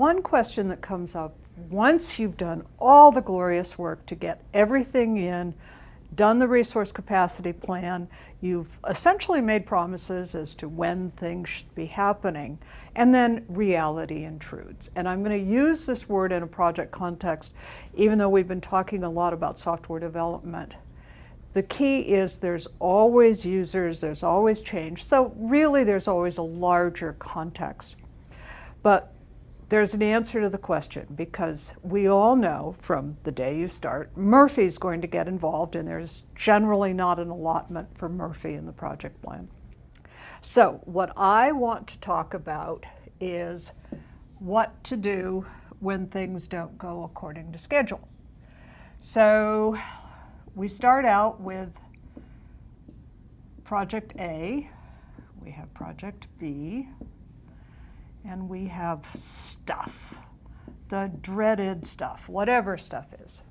one question that comes up once you've done all the glorious work to get everything in, done the resource capacity plan, you've essentially made promises as to when things should be happening, and then reality intrudes. And I'm going to use this word in a project context, even though we've been talking a lot about software development. The key is there's always users, there's always change, so really there's always a larger context. But there's an answer to the question, because we all know from the day you start, Murphy's going to get involved, and there's generally not an allotment for Murphy in the project plan. So what I want to talk about is what to do when things don't go according to schedule. So we start out with project A, we have project B, and we have stuff, the dreaded stuff, whatever stuff is.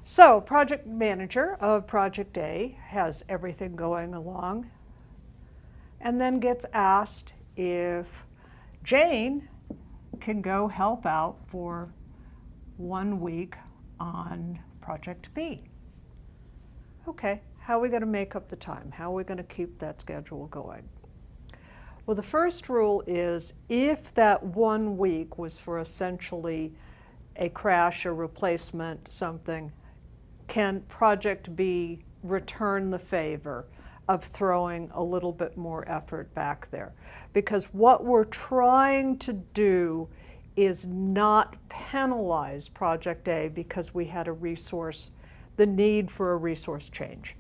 So project manager of project A has everything going along, and then gets asked if Jane can go help out for 1 week on project B. Okay, how are we going to make up the time? How are we going to keep that schedule going? Well, the first rule is if that 1 week was for essentially a crash, a replacement, something, can project B return the favor of throwing a little bit more effort back there? Because what we're trying to do is not penalize project A because we had a resource, the need for a resource change.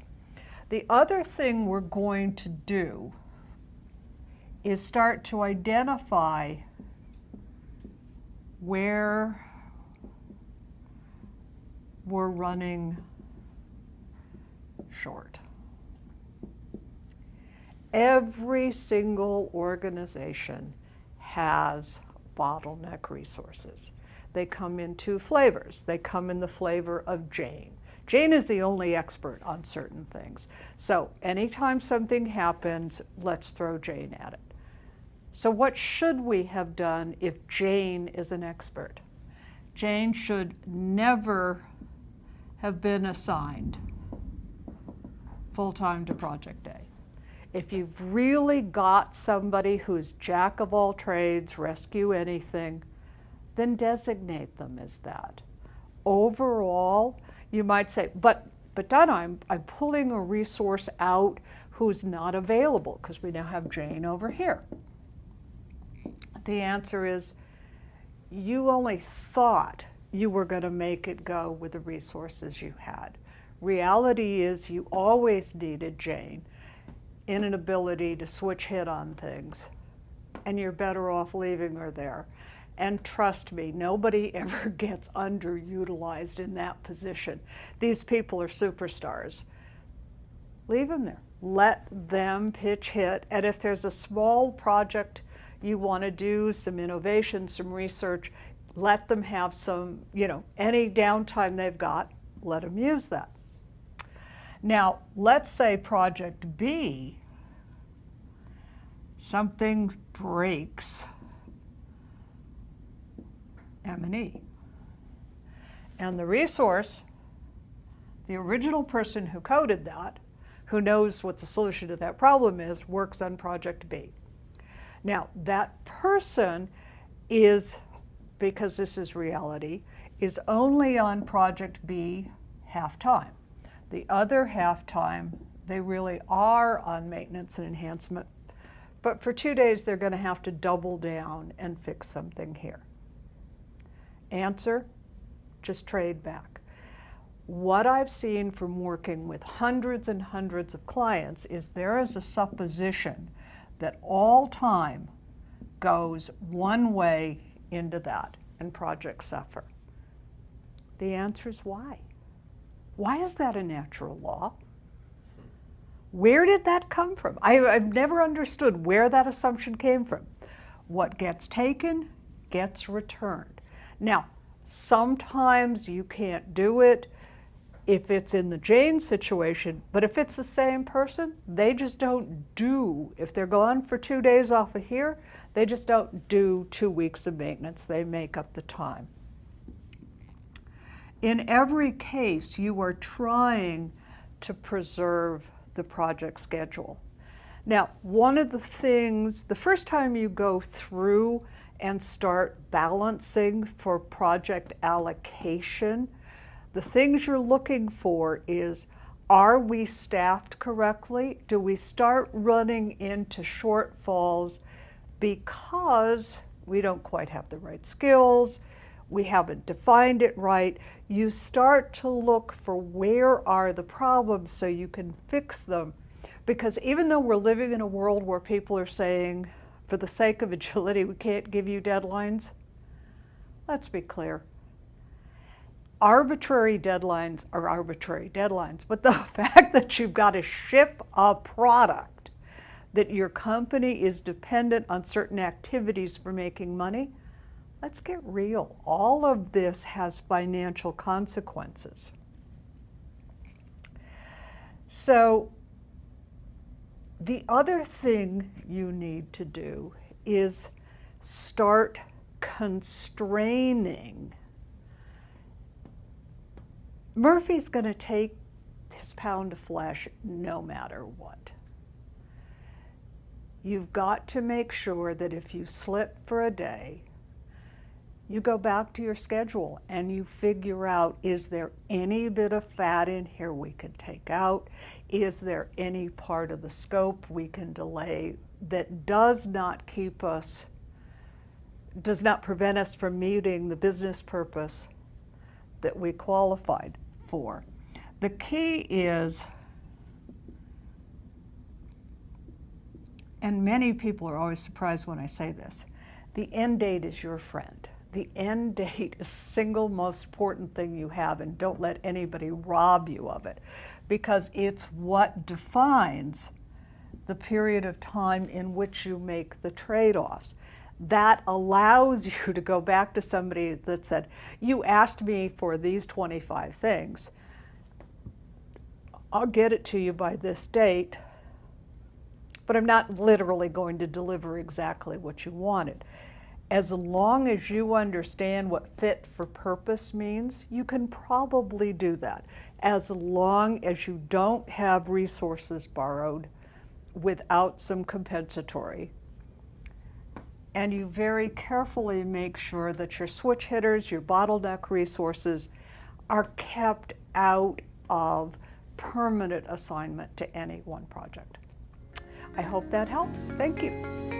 The other thing we're going to do is start to identify where we're running short. Every single organization has bottleneck resources. They come in 2 flavors. They come in the flavor of Jane. Jane is the only expert on certain things. So anytime something happens, let's throw Jane at it. So what should we have done if Jane is an expert? Jane should never have been assigned full-time to project A. If you've really got somebody who's jack of all trades, rescue anything, then designate them as that. Overall, you might say, but Donna, I'm pulling a resource out who's not available because we now have Jane over here. The answer is you only thought you were going to make it go with the resources you had. Reality is you always needed Jane in an ability to switch hit on things, and you're better off leaving her there. And trust me, nobody ever gets underutilized in that position. These people are superstars. Leave them there. Let them pitch hit, and if there's a small project you want to do, some innovation, some research, let them have some, any downtime they've got, let them use that. Now, let's say project B, something breaks M&E. And the resource, the original person who coded that, who knows what the solution to that problem is, works on project B. Now, that person is, because this is reality, is only on project B half-time. The other half-time, they really are on maintenance and enhancement, but for 2 days they're going to have to double down and fix something here. Answer, just trade back. What I've seen from working with hundreds and hundreds of clients is there is a supposition that all time goes one way into that and projects suffer. The answer is why? Why is that a natural law? Where did that come from? I've never understood where that assumption came from. What gets taken gets returned. Now, sometimes you can't do it. if it's in the Jane situation, but if it's the same person, they just don't do, if they're gone for 2 days off of here, they just don't do 2 weeks of maintenance. They make up the time. In every case, you are trying to preserve the project schedule. Now, one of the things, the first time you go through and start balancing for project allocation, the things you're looking for is, are we staffed correctly? Do we start running into shortfalls because we don't quite have the right skills, we haven't defined it right? You start to look for where are the problems so you can fix them. Because even though we're living in a world where people are saying, for the sake of agility, we can't give you deadlines, let's be clear. Arbitrary deadlines are arbitrary deadlines, but the fact that you've got to ship a product, that your company is dependent on certain activities for making money, let's get real. All of this has financial consequences. So the other thing you need to do is start constraining. Murphy's going to take his pound of flesh no matter what. You've got to make sure that if you slip for a day, you go back to your schedule and you figure out, is there any bit of fat in here we can take out? Is there any part of the scope we can delay that does not keep us, does not prevent us from meeting the business purpose that we qualified for? The key is, and many people are always surprised when I say this, the end date is your friend. The end date is the single most important thing you have, and don't let anybody rob you of it, because it's what defines the period of time in which you make the trade-offs. That allows you to go back to somebody that said, you asked me for these 25 things. I'll get it to you by this date, but I'm not literally going to deliver exactly what you wanted. As long as you understand what fit for purpose means, you can probably do that, as long as you don't have resources borrowed without some compensatory. And you very carefully make sure that your switch hitters, your bottleneck resources, are kept out of permanent assignment to any one project. I hope that helps. Thank you.